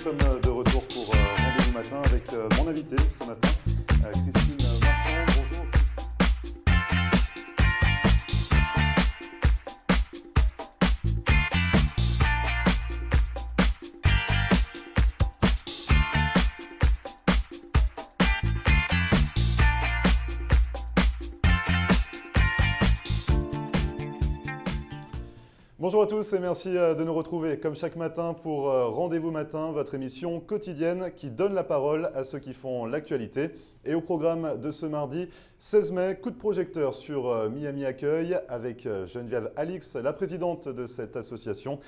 sommes de retour pour Rendez-vous Matin avec mon invité ce matin, Christine Marchand. Bonjour. Bonjour à tous et merci de nous retrouver comme chaque matin pour Rendez-vous Matin, votre émission quotidienne qui donne la parole à ceux qui font l'actualité. Et au programme de ce mardi 16 mai, coup de projecteur sur Miami Accueil avec Geneviève Alix, la présidente de cette association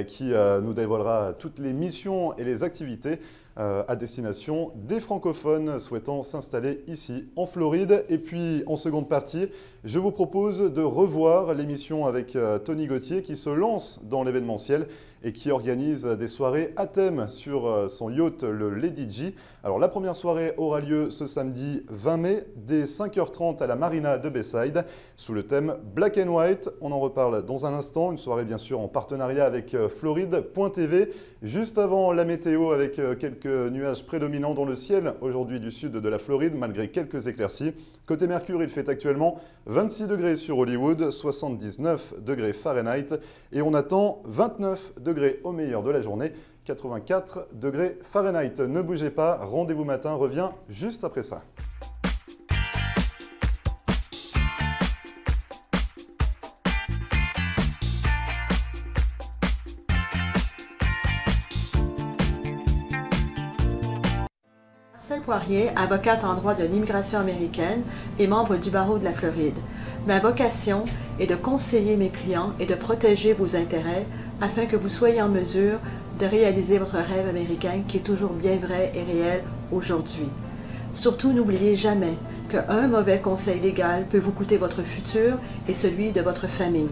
qui nous dévoilera toutes les missions et les activités à destination des francophones souhaitant s'installer ici en Floride. Et puis en seconde partie, je vous propose de revoir l'émission avec Tony Gauthier qui se lance dans l'événementiel et qui organise des soirées à thème sur son yacht, le Lady G. Alors la première soirée aura lieu ce samedi 20 mai dès 5h30 à la marina de Bayside sous le thème Black and White. On en reparle dans un instant, une soirée bien sûr en partenariat avec Floride.tv. Juste avant la météo avec quelques nuages prédominants dans le ciel aujourd'hui du sud de la Floride malgré quelques éclaircies. Côté Mercure, il fait actuellement 26 degrés sur Hollywood, 79 degrés Fahrenheit et on attend 29 degrés au meilleur de la journée, 84 degrés Fahrenheit. Ne bougez pas, Rendez-vous Matin revient juste après ça. Marcel Poirier, avocate en droit de l'immigration américaine et membre du barreau de la Floride. Ma vocation est de conseiller mes clients et de protéger vos intérêts afin que vous soyez en mesure de réaliser votre rêve américain qui est toujours bien vrai et réel aujourd'hui. Surtout, n'oubliez jamais qu'un mauvais conseil légal peut vous coûter votre futur et celui de votre famille.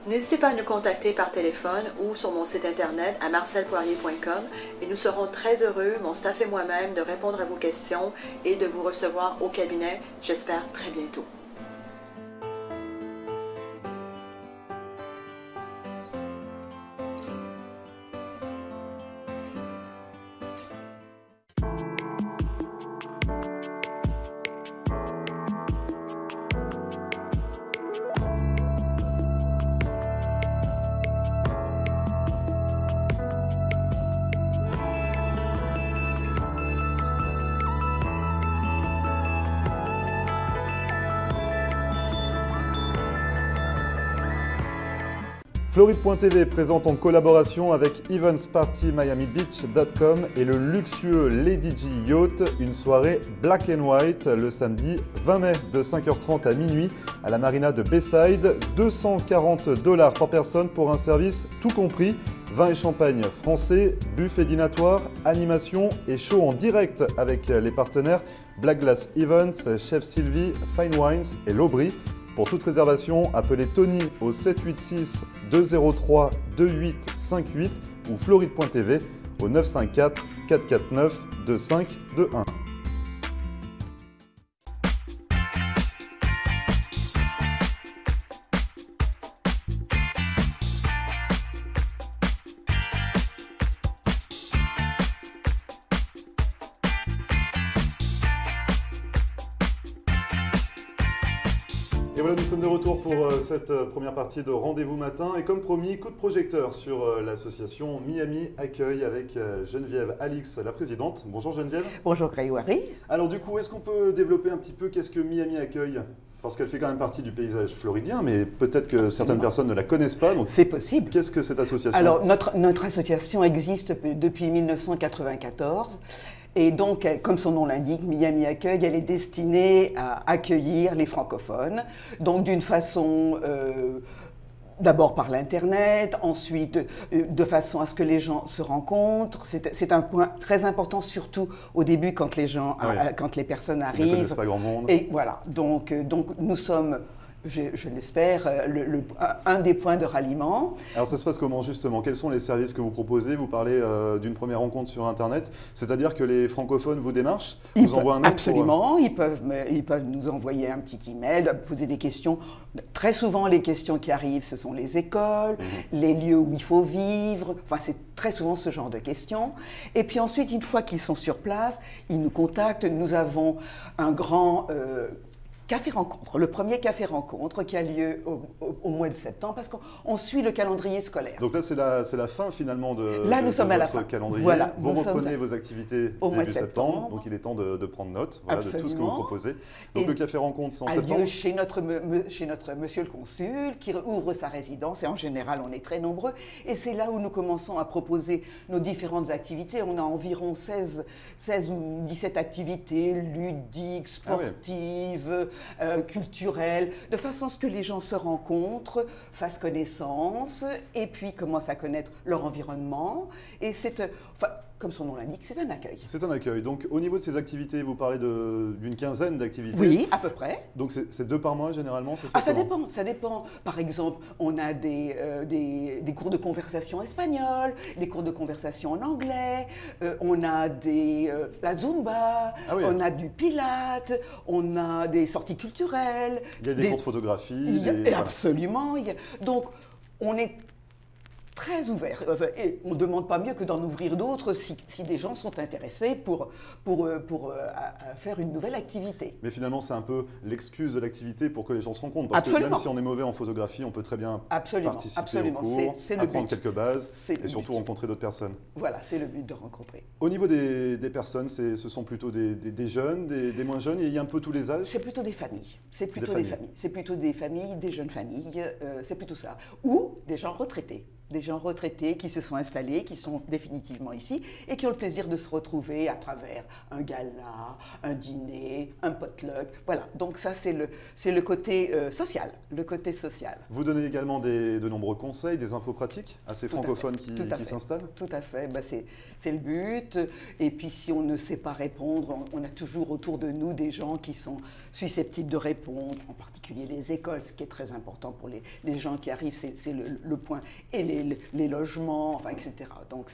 N'hésitez pas à nous contacter par téléphone ou sur mon site internet à marcelpoirier.com et nous serons très heureux, mon staff et moi-même, de répondre à vos questions et de vous recevoir au cabinet, j'espère très bientôt. Floride.tv présente en collaboration avec eventspartymiamibeach.com et le luxueux Lady G Yacht une soirée Black and White le samedi 20 mai de 5h30 à minuit à la marina de Bayside. $240 par personne pour un service tout compris, vin et champagne français, buffet dînatoire, animation et show en direct avec les partenaires Black Glass Events, Chef Sylvie, Fine Wines et l'Aubry. Pour toute réservation, appelez Tony au 786 203 2858 ou Floride.tv au 954 449 2521. Et voilà, nous sommes de retour pour cette première partie de Rendez-vous Matin. Et comme promis, coup de projecteur sur l'association Miami Accueil avec Geneviève Alix, la présidente. Bonjour Geneviève. Bonjour Grégory. Alors du coup, est-ce qu'on peut développer un petit peu qu'est-ce que Miami Accueil ? Parce qu'elle fait quand même partie du paysage floridien, mais peut-être que certaines personnes ne la connaissent pas. C'est possible. Qu'est-ce que cette association ? Alors, notre association existe depuis 1994. Et donc, comme son nom l'indique, Miami Accueil, elle est destinée à accueillir les francophones. Donc, d'une façon, d'abord par l'Internet, ensuite de façon à ce que les gens se rencontrent. C'est un point très important, surtout au début, quand les gens, quand les personnes arrivent. Ils ne connaissent pas grand monde. Et voilà. Donc nous sommes je l'espère, un des points de ralliement. Alors ça se passe comment justement? Quels sont les services que vous proposez? Vous parlez d'une première rencontre sur Internet, c'est-à-dire que les francophones vous démarchent, vous envoient un mail? Absolument, ils peuvent nous envoyer un petit email, poser des questions. Très souvent, les questions qui arrivent, ce sont les écoles, les lieux où il faut vivre, enfin c'est très souvent ce genre de questions. Et puis ensuite, une fois qu'ils sont sur place, ils nous contactent. Nous avons un grand café-rencontre, le premier café-rencontre qui a lieu au mois de septembre, parce qu'on suit le calendrier scolaire. Donc là, c'est la fin finalement de, là, nous sommes à la votre fin. calendrier. Voilà, vous reprenez vos activités début septembre, donc il est temps de prendre note de tout ce que vous proposez. Donc le café-rencontre, c'est en septembre. Lieu chez notre monsieur le consul, qui ouvre sa résidence, et en général, on est très nombreux. Et c'est là où nous commençons à proposer nos différentes activités. On a environ 16 ou 17 activités ludiques, sportives, culturelles, de façon à ce que les gens se rencontrent, fassent connaissance, et puis commencent à connaître leur environnement. Et c'est, comme son nom l'indique, c'est un accueil. C'est un accueil. Donc au niveau de ces activités, vous parlez d'une quinzaine d'activités. Oui, à peu près. Donc c'est 2 par mois généralement, ça se passe comment? Ça dépend. Par exemple, on a des cours de conversation espagnol, des cours de conversation en anglais, on a la Zumba, on a du Pilates, on a des sorties culturelles. Il y a des cours de photographie. Absolument. Donc on est très ouvert. Et on ne demande pas mieux que d'en ouvrir d'autres si des gens sont intéressés pour faire une nouvelle activité. Mais finalement, c'est un peu l'excuse de l'activité pour que les gens se rencontrent. Parce que même si on est mauvais en photographie, on peut très bien participer au cours, apprendre quelques bases et surtout rencontrer d'autres personnes. Voilà, c'est le but de rencontrer. Au niveau des personnes, ce sont plutôt des jeunes, des moins jeunes, il y a un peu tous les âges? C'est plutôt des familles. C'est plutôt des familles, des jeunes familles, c'est plutôt ça. Ou des gens retraités. Des gens retraités qui se sont installés, qui sont définitivement ici et qui ont le plaisir de se retrouver à travers un gala, un dîner, un potluck. Voilà, donc ça c'est le côté social, Vous donnez également de nombreux conseils, des infos pratiques à ces francophones qui s'installent? Tout à fait, c'est le but. Et puis si on ne sait pas répondre, on a toujours autour de nous des gens qui sont susceptibles de répondre, en particulier les écoles, ce qui est très important pour les gens qui arrivent, c'est le point, et les logements, enfin, etc. Donc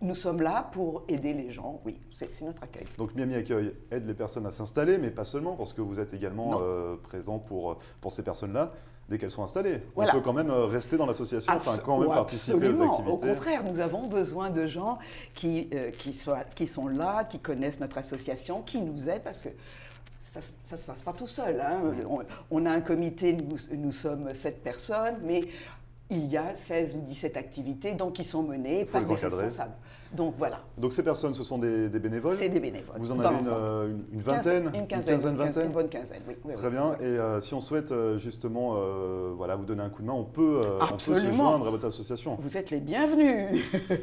nous sommes là pour aider les gens, oui, c'est notre accueil. Donc Miami Accueil aide les personnes à s'installer, mais pas seulement, parce que vous êtes également présent pour ces personnes-là. Dès qu'elles sont installées, on peut quand même rester dans l'association, quand même participer aux activités. Au contraire, nous avons besoin de gens qui sont là, qui connaissent notre association, qui nous aident, parce que ça ne se passe pas tout seul. Hein. On a un comité, nous sommes 7 personnes, mais il y a 16 ou 17 activités qui sont menées par des responsables. Donc voilà. Donc ces personnes, ce sont des bénévoles? C'est des bénévoles. Vous en avez une vingtaine? Une quinzaine, Une bonne quinzaine, oui. Très bien. Et si on souhaite justement vous donner un coup de main, on peut se joindre à votre association. Vous êtes les bienvenus.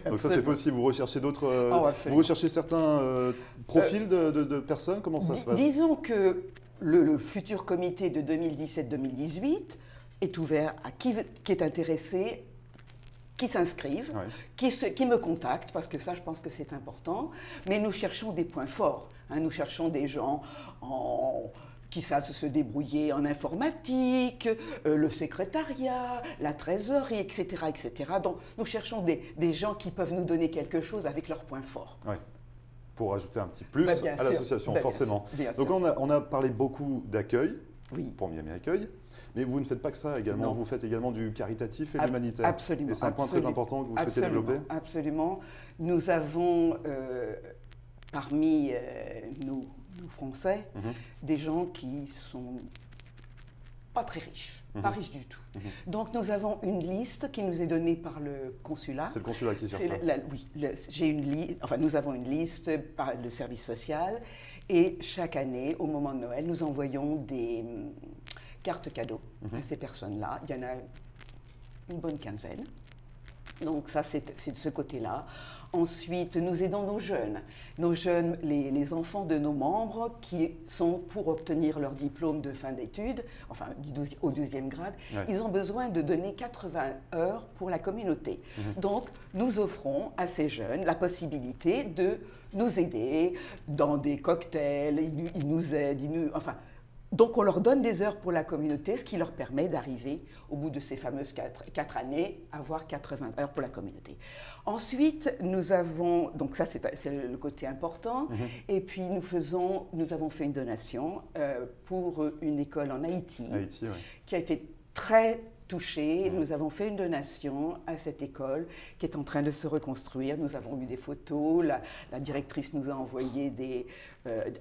Donc ça c'est possible. Vous recherchez vous recherchez certains profils de personnes? Comment ça se passe? Disons que le futur comité de 2017-2018 est ouvert à qui est intéressé, qui s'inscrivent, qui me contactent, parce que ça, je pense que c'est important. Mais nous cherchons des points forts. Hein, nous cherchons des gens qui savent se débrouiller en informatique, le secrétariat, la trésorerie, etc., etc. Donc, nous cherchons des gens qui peuvent nous donner quelque chose avec leurs points forts. Ouais. Pour ajouter un petit plus à l'association, forcément. Bien Donc, sûr. on a parlé beaucoup d'accueil pour Miami Accueil. Mais vous ne faites pas que ça également, vous faites également du caritatif et de l'humanitaire. Absolument. Et c'est un point très important que vous souhaitez développer? Absolument. Nous avons parmi nos Français des gens qui sont pas très riches, pas riches du tout. Donc nous avons une liste qui nous est donnée par le consulat. C'est le consulat qui gère ça? Oui, nous avons une liste par le service social et chaque année, au moment de Noël, nous envoyons des cartes cadeaux à ces personnes-là. Il y en a une bonne quinzaine. Donc ça, c'est de ce côté-là. Ensuite, nous aidons nos jeunes, les enfants de nos membres qui sont pour obtenir leur diplôme de fin d'études, enfin au 12e grade, ils ont besoin de donner 80 heures pour la communauté. Donc, nous offrons à ces jeunes la possibilité de nous aider dans des cocktails, ils nous aident, Donc on leur donne des heures pour la communauté, ce qui leur permet d'arriver au bout de ces fameuses 4 années à avoir 80 heures pour la communauté. Ensuite, nous avons, donc ça c'est le côté important, et puis nous avons fait une donation pour une école en Haïti, qui a été très touchée. Nous avons fait une donation à cette école qui est en train de se reconstruire. Nous avons eu des photos, la directrice nous a envoyé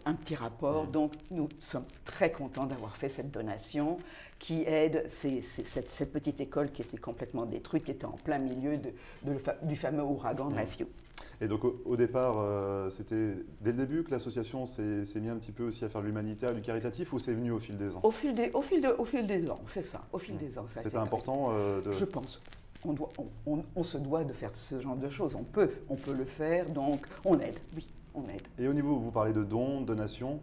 un petit rapport. Donc nous sommes très contents d'avoir fait cette donation qui aide cette petite école qui était complètement détruite, qui était en plein milieu du fameux ouragan Matthew. Et donc au départ, c'était dès le début que l'association s'est mis un petit peu aussi à faire de l'humanitaire, du caritatif, ou c'est venu au fil des ans? Au fil des ans, c'est ça, au fil des ans. C'était important Je pense. On se doit de faire ce genre de choses. On peut le faire, donc on aide, oui, on aide. Et au niveau, vous parlez de dons, donations,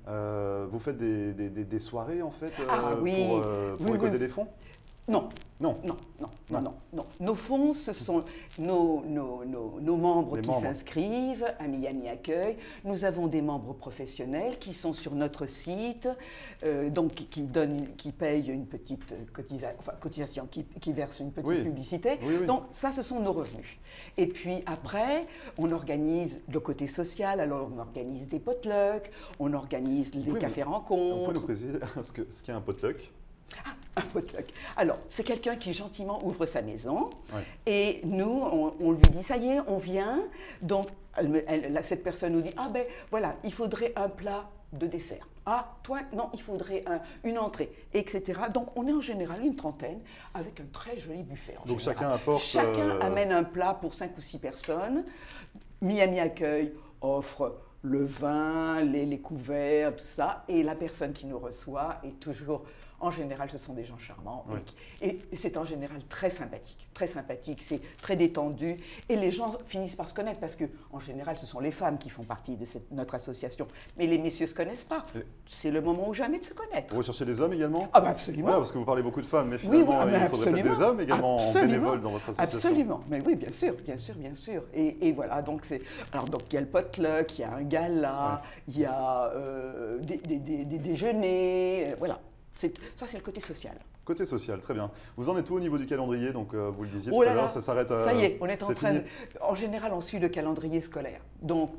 vous faites des soirées en fait pour récolter des fonds? Non. Nos fonds, ce sont nos membres qui s'inscrivent à Miami Accueil. Nous avons des membres professionnels qui sont sur notre site, donc qui payent une petite cotisation, qui versent une petite publicité. Donc ça, ce sont nos revenus. Et puis après, on organise le côté social. Alors on organise des potlucks, on organise des cafés-rencontres. On peut nous préciser ce qu'est un potluck? Un potluck. Alors, c'est quelqu'un qui gentiment ouvre sa maison et nous, on lui dit, ça y est, on vient. Donc, cette personne nous dit, ah ben voilà, il faudrait un plat de dessert. Ah, toi, non, il faudrait une entrée, etc. Donc, on est en général une trentaine avec un très joli buffet. Donc, chacun apporte... Chacun amène un plat pour 5 ou 6 personnes. Miami Accueil offre le vin, les couverts, tout ça. Et la personne qui nous reçoit est toujours... En général, ce sont des gens charmants et c'est en général très sympathique, c'est très détendu et les gens finissent par se connaître parce qu'en général, ce sont les femmes qui font partie de notre association, mais les messieurs ne se connaissent pas. C'est le moment ou jamais de se connaître. Vous recherchez des hommes également? Ah bah absolument. Parce que vous parlez beaucoup de femmes, mais finalement, il faudrait peut-être des hommes également en bénévole dans votre association. Absolument, mais oui, bien sûr. Et voilà, donc il y a le potluck, il y a un gala, il y a des déjeuners, voilà. Ça, c'est le côté social. Côté social, très bien. Vous en êtes où au niveau du calendrier? Donc, vous le disiez tout à l'heure, ça s'arrête. Ça y est, on est en train. En général, on suit le calendrier scolaire. Donc,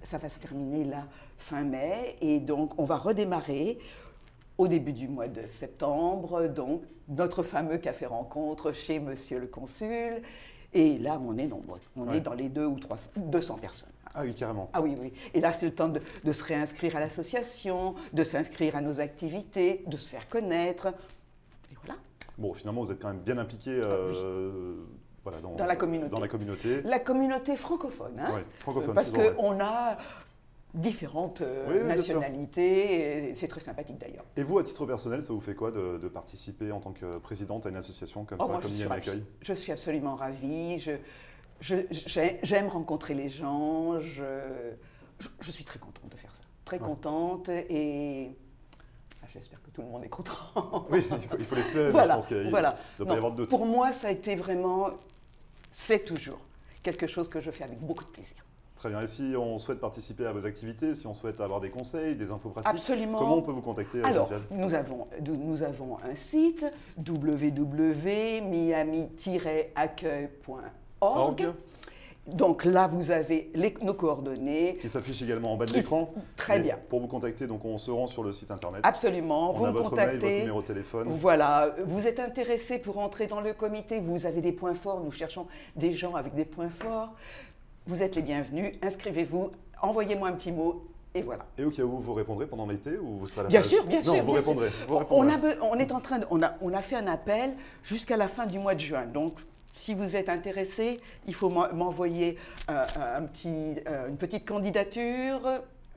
ça va se terminer là fin mai. Et donc, on va redémarrer au début du mois de septembre. Donc, notre fameux café-rencontre chez Monsieur le Consul. Et là, on est nombreux. On est dans les 200 personnes. Ah oui, carrément. Ah oui. Et là, c'est le temps de se réinscrire à l'association, de s'inscrire à nos activités, de se faire connaître. Et voilà. Bon, finalement, vous êtes quand même bien impliqué dans la communauté. La communauté francophone. Oui, francophone. Parce qu'on a différentes nationalités, et c'est très sympathique d'ailleurs. Et vous, à titre personnel, ça vous fait quoi de participer en tant que présidente à une association comme ça, comme Miami Accueil? Je suis absolument ravie. J'aime rencontrer les gens, je suis très contente de faire ça, très contente et j'espère que tout le monde est content. Oui, il faut l'espérer, je pense qu'il ne doit pas y avoir de doute. Pour moi, ça a été vraiment, c'est toujours quelque chose que je fais avec beaucoup de plaisir. Très bien. Et si on souhaite participer à vos activités, si on souhaite avoir des conseils, des infos pratiques, absolument. Comment on peut vous contacter? Alors, nous avons un site www.miami-accueil.org. Donc là, vous avez nos coordonnées. Qui s'affichent également en bas de l'écran. Très bien. Pour vous contacter, donc on se rend sur le site internet. Absolument. On a votre mail, votre numéro de téléphone. Voilà. Vous êtes intéressé pour entrer dans le comité, vous avez des points forts. Nous cherchons des gens avec des points forts. Vous êtes les bienvenus. Inscrivez-vous. Envoyez-moi un petit mot. Et voilà. Et au cas où, vous répondrez pendant l'été ou vous serez à la Bien page? sûr, bien sûr. Non, vous répondrez. On a fait un appel jusqu'à la fin du mois de juin. Donc, si vous êtes intéressé, il faut m'envoyer une petite candidature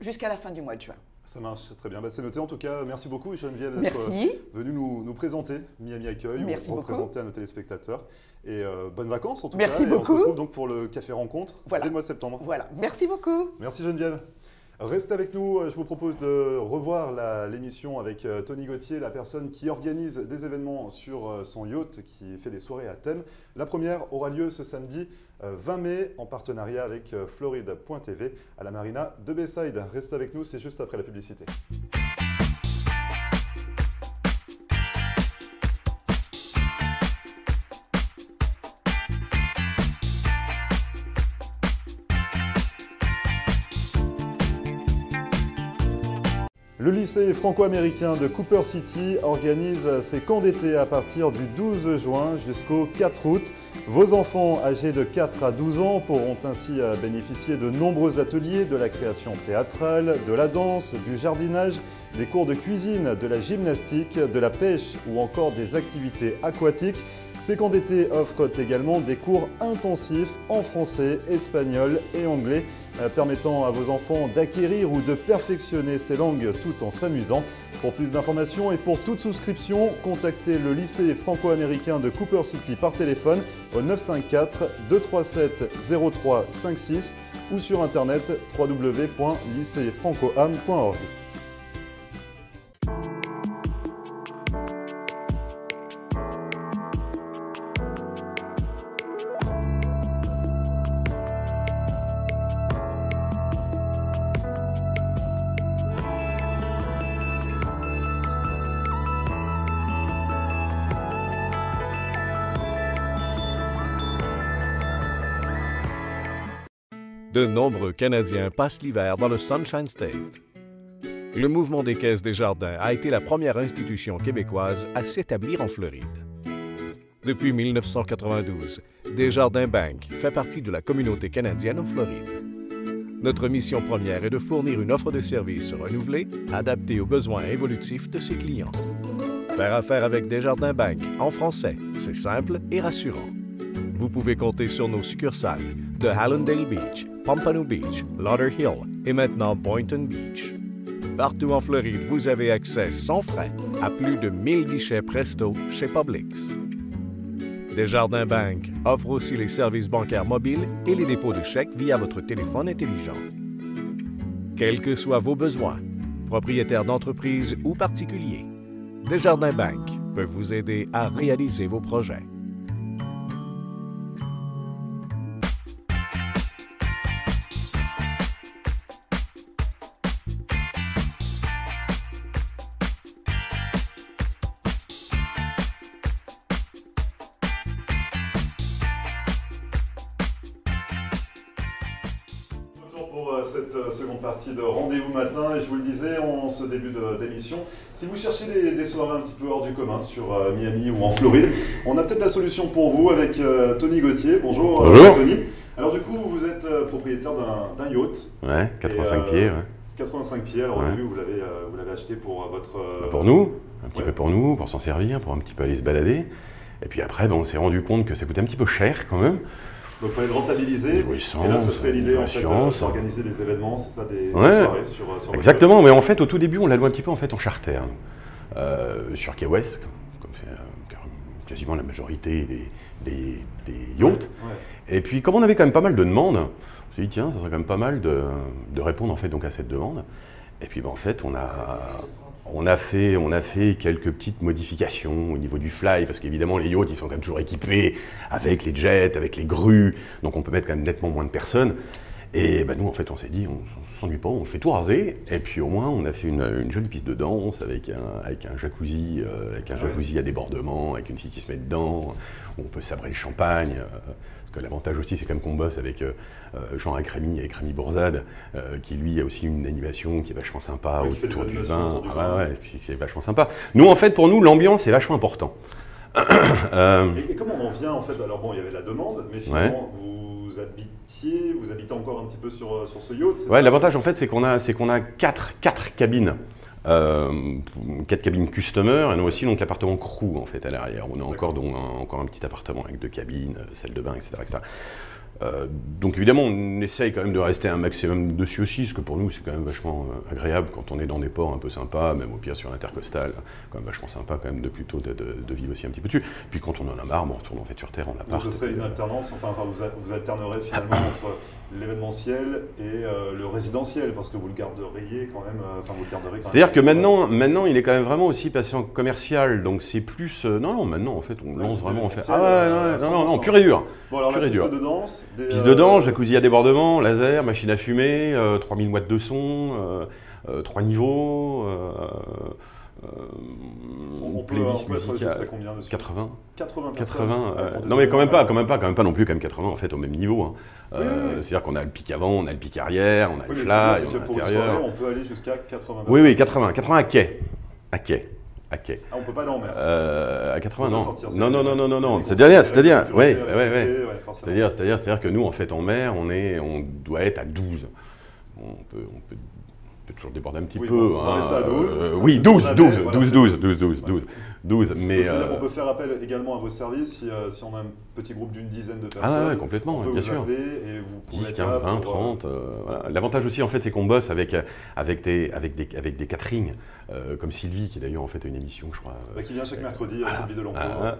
jusqu'à la fin du mois de juin. Ça marche, très bien. C'est noté en tout cas. Merci beaucoup Geneviève d'être venue nous présenter Miami Accueil, vous représenter à nos téléspectateurs. Et bonnes vacances en tout cas. Merci beaucoup. On se retrouve donc pour le café rencontre dès le mois de septembre. Voilà, merci beaucoup. Merci Geneviève. Restez avec nous, je vous propose de revoir l'émission avec Tony Gauthier, la personne qui organise des événements sur son yacht, qui fait des soirées à thème. La première aura lieu ce samedi 20 mai en partenariat avec Floride.tv à la marina de Bayside. Restez avec nous, c'est juste après la publicité. Le lycée franco-américain de Cooper City organise ses camps d'été à partir du 12 juin jusqu'au 4 août. Vos enfants âgés de 4 à 12 ans pourront ainsi bénéficier de nombreux ateliers, de la création théâtrale, de la danse, du jardinage, des cours de cuisine, de la gymnastique, de la pêche ou encore des activités aquatiques. Ces camps d'été offrent également des cours intensifs en français, espagnol et anglais, permettant à vos enfants d'acquérir ou de perfectionner ces langues tout en s'amusant. Pour plus d'informations et pour toute souscription, contactez le lycée franco-américain de Cooper City par téléphone au 954 237 0356 ou sur internet www.lycéefrancoam.org. De nombreux Canadiens passent l'hiver dans le Sunshine State. Le mouvement des Caisses des Jardins a été la première institution québécoise à s'établir en Floride. Depuis 1992, Desjardins Bank fait partie de la communauté canadienne en Floride. Notre mission première est de fournir une offre de services renouvelée, adaptée aux besoins évolutifs de ses clients. Faire affaire avec Desjardins Bank en français, c'est simple et rassurant. Vous pouvez compter sur nos succursales de Hallandale Beach, Pompano Beach, Lauderhill et maintenant Boynton Beach. Partout en Floride, vous avez accès sans frais à plus de 1000 guichets Presto chez Publix. Desjardins Bank offre aussi les services bancaires mobiles et les dépôts de chèques via votre téléphone intelligent. Quels que soient vos besoins, propriétaires d'entreprise ou particuliers, Desjardins Bank peut vous aider à réaliser vos projets. Pour cette seconde partie de Rendez-vous Matin, et je vous le disais en ce début d'émission, si vous cherchez des soirées un petit peu hors du commun sur Miami ou en Floride, on a peut-être la solution pour vous avec Tony Gauthier. Bonjour. Bonjour. Tony. Alors du coup, vous êtes propriétaire d'un yacht. Ouais, 85 pieds. Ouais. 85 pieds, alors au début vous l'avez acheté pour votre... Pour nous, un petit peu pour nous, pour s'en servir, pour un petit peu aller se balader. Et puis après, on s'est rendu compte que ça coûtait un petit peu cher quand même. Donc il fallait le rentabiliser, et là ça serait l'idée en fait d'organiser des événements, c'est ça, des soirées sur exactement, mais en fait au tout début on l'a loué un petit peu en charter, sur Key West, comme c'est quasiment la majorité des yachts. Ouais. Et puis comme on avait quand même pas mal de demandes, on s'est dit tiens, ça serait quand même pas mal de répondre en fait donc à cette demande. Et puis en fait on a fait quelques petites modifications au niveau du fly, parce qu'évidemment les yachts ils sont quand même toujours équipés avec les jets, avec les grues, donc on peut mettre quand même nettement moins de personnes. Et nous en fait on s'est dit on s'ennuie pas, on fait tout raser, et puis au moins on a fait une jolie piste de danse avec un jacuzzi, à débordement, avec une fille qui se met dedans, où on peut sabrer le champagne. Parce que l'avantage aussi, c'est quand même qu'on bosse avec Jean-Marc Rémy, avec Rémi Bourzade, qui lui a aussi une animation qui est vachement sympa autour du vin. C'est vachement sympa. Nous, en fait, pour nous, l'ambiance est vachement important. Et comment on en vient, en fait? Alors bon, il y avait la demande, mais finalement, vous habitez encore un petit peu sur ce yacht, c'est ça? L'avantage, en fait, c'est qu'on a quatre cabines. 4 cabines customer et nous aussi donc l'appartement crew en fait à l'arrière. On a encore un petit appartement avec 2 cabines, salle de bain, etc. Donc évidemment on essaye quand même de rester un maximum dessus aussi, parce que pour nous c'est quand même vachement agréable quand on est dans des ports un peu sympas, même au pire sur l'intercostal, quand même vachement sympa quand même de vivre aussi un petit peu dessus. Puis quand on en a marre, on retourne en fait sur terre en appart. Donc ce serait une alternance, enfin vous alternerez finalement entre l'événementiel et le résidentiel, parce que vous le garderiez quand même. C'est-à-dire que maintenant il est quand même vraiment aussi passé en commercial, donc c'est plus maintenant en fait on lance vraiment, on fait non pur et dur. Bon alors la piste de danse. Piste de danse, jacuzzi à débordement, laser, machine à fumer, 3000 watts de son, 3 niveaux, On peut être jusqu'à combien dessus? 80. 80 non mais quand même pas non plus, quand même 80 en fait au même niveau. Hein. C'est-à-dire qu'on a le pic avant, on a le pic arrière, on a le fly, on a pour l'intérieur. Une soirée, on peut aller jusqu'à 80 personnes. Oui, 80 à quai. À quai. Ah, on peut pas aller en mer. À 80, non. Sortir, non. C'est-à-dire que nous, en fait, en mer, on doit être à 12. On peut toujours déborder un petit peu. On va rester à 12. Oui, 12. Mais c'est-à-dire qu'on peut faire appel également à vos services si on a un petit groupe d'une dizaine de personnes. Ah ouais, complètement, on peut bien vous sûr. appeler et vous pouvez 10, 15, 20, 30. Voilà. L'avantage aussi, en fait, c'est qu'on bosse avec des caterings, comme Sylvie, qui d'ailleurs en fait a une émission, je crois. Qui vient chaque mercredi, Sylvie de l'Emploi.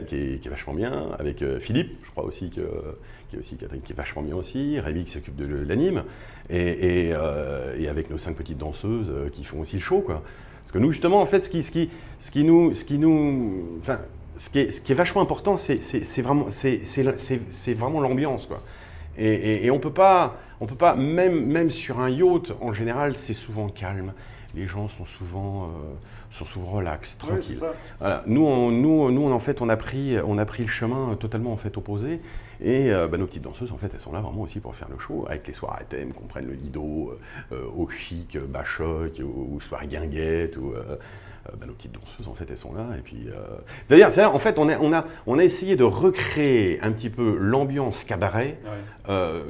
Qui est vachement bien. Avec Philippe, je crois aussi, qui est vachement bien aussi. Rémi qui s'occupe de l'anime. Et avec nos 5 petites danseuses qui font aussi le show, quoi. Parce que nous, justement, en fait, ce qui est vachement important, c'est vraiment l'ambiance, quoi. Et on peut pas, même sur un yacht, en général, c'est souvent calme. Les gens sont souvent relax, tranquilles. Oui, voilà. Nous, en fait, on a pris le chemin totalement en fait opposé. Et nos petites danseuses, en fait, elles sont là vraiment aussi pour faire le show, avec les soirées thèmes, qu'on prenne le Lido, au Chic, Bachoc, ou soirée guinguette, ou nos petites danseuses, en fait, elles sont là. Et puis, c'est-à-dire, en fait, on a essayé de recréer un petit peu l'ambiance cabaret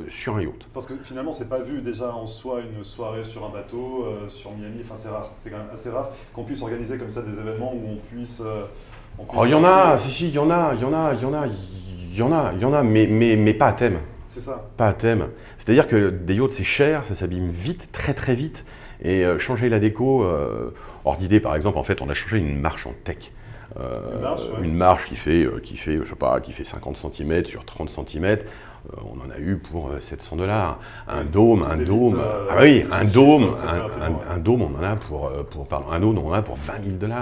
sur un yacht. Parce que finalement, c'est pas vu déjà en soi une soirée sur un bateau, sur Miami. Enfin, c'est rare. C'est quand même assez rare qu'on puisse organiser comme ça des événements où on puisse. Il y en a, il y en a, mais pas à thème. C'est ça. Pas à thème. C'est-à-dire que des yachts, c'est cher, ça s'abîme vite, très très vite. Et changer la déco, hors d'idée, par exemple, en fait, on a changé une marche en teck. Une marche qui fait, je sais pas, qui fait 50 cm sur 30 cm. On en a eu pour $700. Un dôme, un dôme on en a pour $20 000.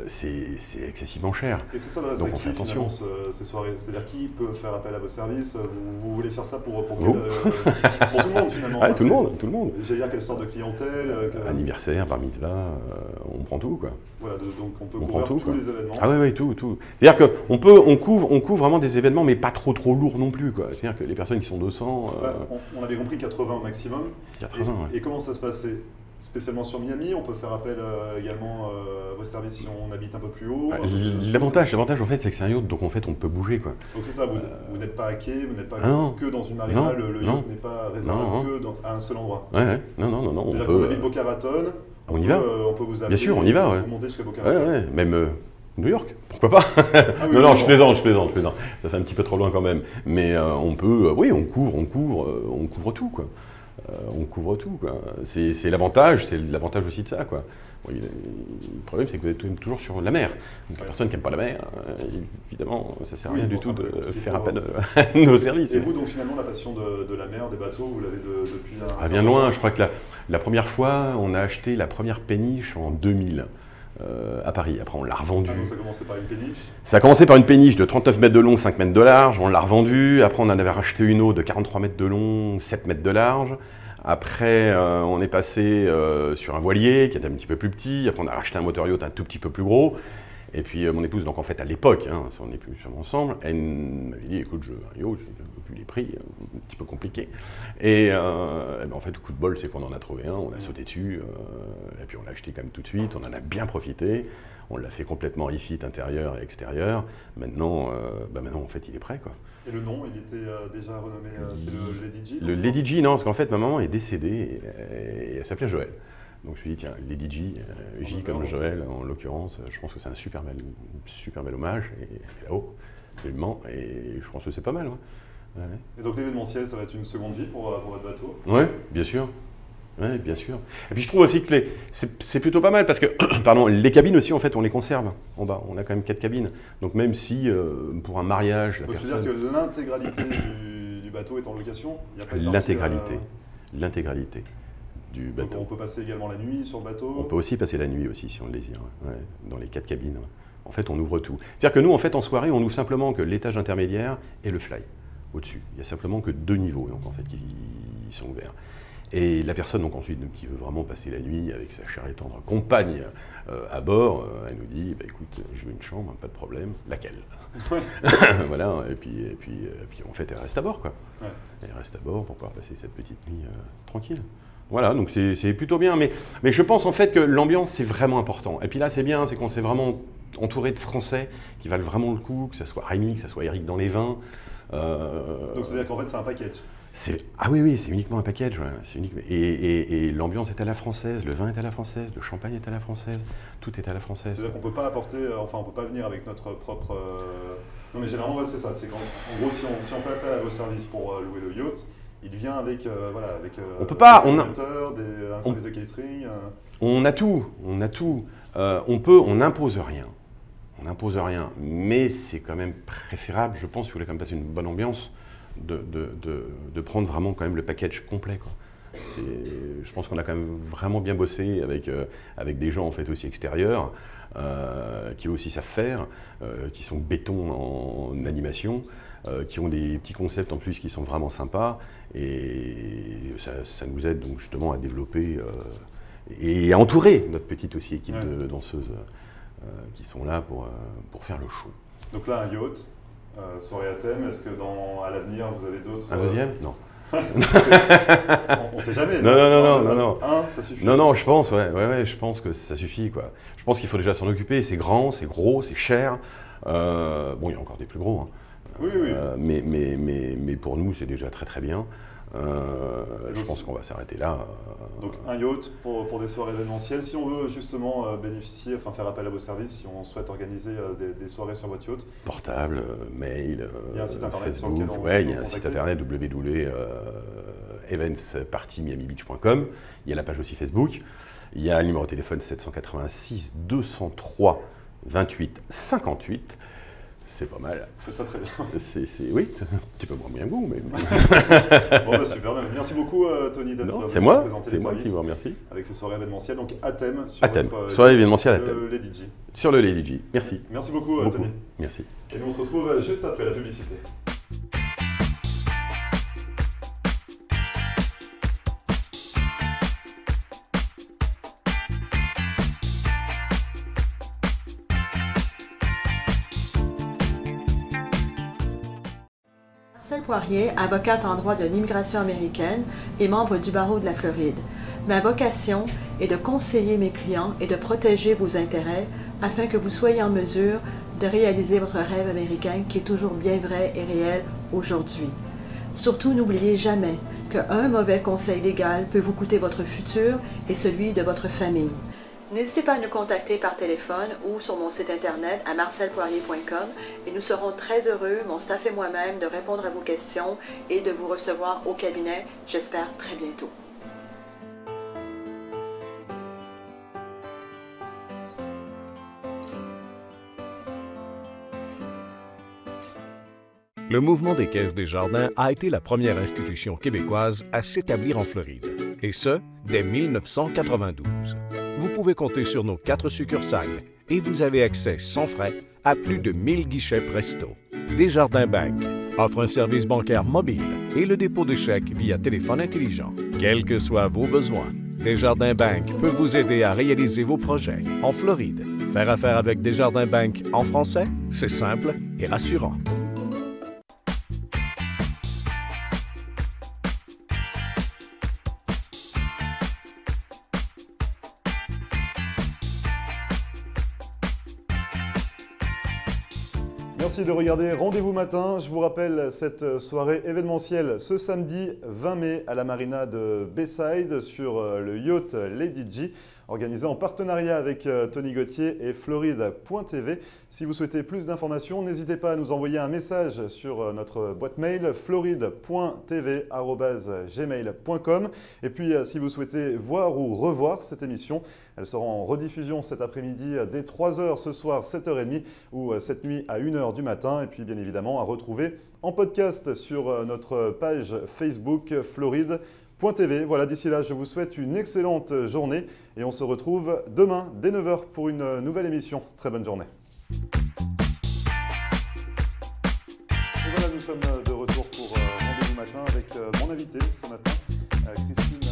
C'est excessivement cher. Et c'est ça, donc on fait attention. Ces soirées, c'est-à-dire qui peut faire appel à vos services? Vous voulez faire ça pour tout le monde finalement? Tout le monde. J'allais dire quelle sorte de clientèle? Anniversaire, bar mitzvah, on prend tout, quoi. Voilà, donc on peut couvrir tous les événements. Ah oui, tout. C'est-à-dire qu'on couvre vraiment des événements, mais pas trop lourds non plus, quoi. C'est-à-dire que les personnes qui sont 200... on avait compris 80 au maximum. 80, et comment ça se passait? Spécialement sur Miami, on peut faire appel également à vos services si on habite un peu plus haut. L'avantage en fait, c'est que c'est un yacht, donc en fait on peut bouger, quoi. Donc c'est ça, vous n'êtes pas à quai, vous n'êtes pas que dans une marina, le yacht n'est pas réservé à un seul endroit. Non. C'est-à-dire qu'on habite Boca Raton, on y va. On peut vous appeler. Bien sûr, on y va. Vous montez jusqu'à Boca Raton. Même New York, pourquoi pas? Non, je plaisante. Ça fait un petit peu trop loin quand même. Mais on peut, on couvre tout, quoi. On couvre tout, quoi. C'est l'avantage aussi de ça, quoi. Bon, le problème, c'est que vous êtes toujours sur la mer. Donc, la personne qui n'aime pas la mer, évidemment, ça ne sert à rien du tout de faire appel à nos services. Et vous, donc finalement, la passion de la mer, des bateaux, vous l'avez depuis bien loin. Je crois que la première fois, on a acheté la première péniche en 2000. À Paris. Après, on l'a revendue. Donc ça a commencé par une péniche? Ça a commencé par une péniche de 39 mètres de long, 5 mètres de large. On l'a revendue. Après, on en avait racheté une autre de 43 mètres de long, 7 mètres de large. Après, on est passé sur un voilier qui était un petit peu plus petit. Après, on a racheté un moteur yacht un tout petit peu plus gros. Et puis, mon épouse, donc en fait, à l'époque, on n'est plus ensemble, elle m'avait dit, écoute, je veux un yacht, vu les prix, un petit peu compliqué. Et en fait, le coup de bol, c'est qu'on en a trouvé un, on a sauté dessus, et puis on l'a acheté quand même tout de suite, on en a bien profité. On l'a fait complètement refit intérieur et extérieur. Maintenant, en fait, il est prêt, quoi. Et le nom, il était déjà renommé, c'est le Lady G? Le Lady G, non, parce qu'en fait, ma maman est décédée et elle s'appelait Joël. Donc je me suis dit, tiens, Lady G, J comme Joël, en l'occurrence, je pense que c'est un super bel hommage. Et là-haut, absolument, et je pense que c'est pas mal. Ouais. Et donc l'événementiel, ça va être une seconde vie pour votre bateau? Oui, bien sûr. Oui, bien sûr. Et puis je trouve aussi que c'est plutôt pas mal parce que les cabines aussi, en fait, on les conserve en bas. On a quand même 4 cabines. Donc même si pour un mariage... Donc c'est-à-dire que l'intégralité du bateau est en location? L'intégralité du bateau. Donc on peut passer également la nuit sur le bateau? On peut aussi passer la nuit aussi, si on le désire, dans les 4 cabines. En fait, on ouvre tout. C'est-à-dire que nous, en fait, en soirée, on ouvre simplement que l'étage intermédiaire et le fly, au-dessus. Il n'y a simplement que 2 niveaux, donc, en fait, qui sont ouverts. Et la personne donc ensuite qui veut vraiment passer la nuit avec sa chère et tendre compagne à bord, elle nous dit bah, écoute, je veux une chambre, pas de problème, laquelle? Voilà, et puis en fait elle reste à bord quoi. Ouais. Elle reste à bord pour pouvoir passer cette petite nuit tranquille. Voilà, donc c'est plutôt bien, mais je pense en fait que l'ambiance c'est vraiment important. Et puis là c'est bien, c'est qu'on s'est vraiment entouré de Français qui valent vraiment le coup, que ce soit Rémi, que ce soit Eric dans les vins. Donc c'est-à-dire qu'en fait c'est un package? Ah oui, c'est uniquement un package. Ouais. Et l'ambiance est à la française, le vin est à la française, le champagne est à la française, tout est à la française. C'est-à-dire qu'on ne peut pas apporter, enfin on ne peut pas venir avec notre propre... Non mais généralement ouais, c'est ça, c'est qu'en gros si on fait appel à vos services pour louer le yacht, il vient avec, voilà, avec on peut pas, un service de catering. On a tout. On n'impose rien. On n'impose rien, mais c'est quand même préférable, je pense, si vous voulez quand même passer une bonne ambiance, de prendre vraiment quand même le package complet, quoi. Je pense qu'on a quand même vraiment bien bossé avec des gens en fait aussi extérieurs, qui aussi savent faire, qui sont béton en animation, qui ont des petits concepts en plus qui sont vraiment sympas, et ça nous aide donc justement à développer et à entourer notre petite aussi équipe de danseuses qui sont là pour faire le show. Donc là un yacht. Soirée à thème, est-ce que à l'avenir vous avez d'autres... Un deuxième? Non. On ne sait jamais. Non. Ça suffit. Non, je pense, je pense que ça suffit, quoi. Je pense qu'il faut déjà s'en occuper, c'est grand, c'est gros, c'est cher. Bon, il y a encore des plus gros, hein. Oui. Mais pour nous, c'est déjà très très bien. Je pense qu'on va s'arrêter là. Donc un yacht pour des soirées événementielles. Si on veut justement bénéficier, enfin faire appel à vos services, si on souhaite organiser des soirées sur votre yacht. Portable, mail, il y a un site internet Facebook, sur lequel on peut il y a un site internet www.eventspartymiamibeach.com. Il y a la page aussi Facebook. Il y a le numéro de téléphone 786 203 28 58. C'est pas mal. Faites ça très bien. Oui, tu peux moins bien goût, mais... Bon, bah, super. Merci beaucoup, Tony, d'être venu présenter les services. C'est moi qui vous remercie. Avec ces soirées événementielles, donc à thème. Sur votre soirée événementielle à thème. Le Lady G. Sur le Lady G. Merci. Merci beaucoup, Tony. Merci. Et nous, on se retrouve juste après la publicité. Marcel Poirier, avocate en droit de l'immigration américaine et membre du barreau de la Floride. Ma vocation est de conseiller mes clients et de protéger vos intérêts afin que vous soyez en mesure de réaliser votre rêve américain qui est toujours bien vrai et réel aujourd'hui. Surtout, n'oubliez jamais qu'un mauvais conseil légal peut vous coûter votre futur et celui de votre famille. N'hésitez pas à nous contacter par téléphone ou sur mon site internet à marcelpoirier.com et nous serons très heureux, mon staff et moi-même, de répondre à vos questions et de vous recevoir au cabinet, j'espère très bientôt. Le Mouvement des Caisses Desjardins a été la première institution québécoise à s'établir en Floride, et ce, dès 1992. Vous pouvez compter sur nos 4 succursales et vous avez accès sans frais à plus de 1000 guichets Presto. Desjardins Bank offre un service bancaire mobile et le dépôt de chèques via téléphone intelligent. Quels que soient vos besoins, Desjardins Bank peut vous aider à réaliser vos projets en Floride. Faire affaire avec Desjardins Bank en français, c'est simple et rassurant. Merci de regarder Rendez-vous Matin. Je vous rappelle cette soirée événementielle ce samedi 20 mai à la marina de Bayside sur le yacht Lady G, organisé en partenariat avec Tony Gauthier et Floride.tv. Si vous souhaitez plus d'informations, n'hésitez pas à nous envoyer un message sur notre boîte mail floride.tv@gmail.com. Et puis, si vous souhaitez voir ou revoir cette émission, elle sera en rediffusion cet après-midi dès 3h ce soir, 7h30 ou cette nuit à 1h du matin. Et puis, bien évidemment, à retrouver en podcast sur notre page Facebook Floride.tv. Voilà, d'ici là, je vous souhaite une excellente journée et on se retrouve demain dès 9h pour une nouvelle émission. Très bonne journée. Et voilà, nous sommes de retour pour Rendez-vous Matin avec mon invité ce matin, Christine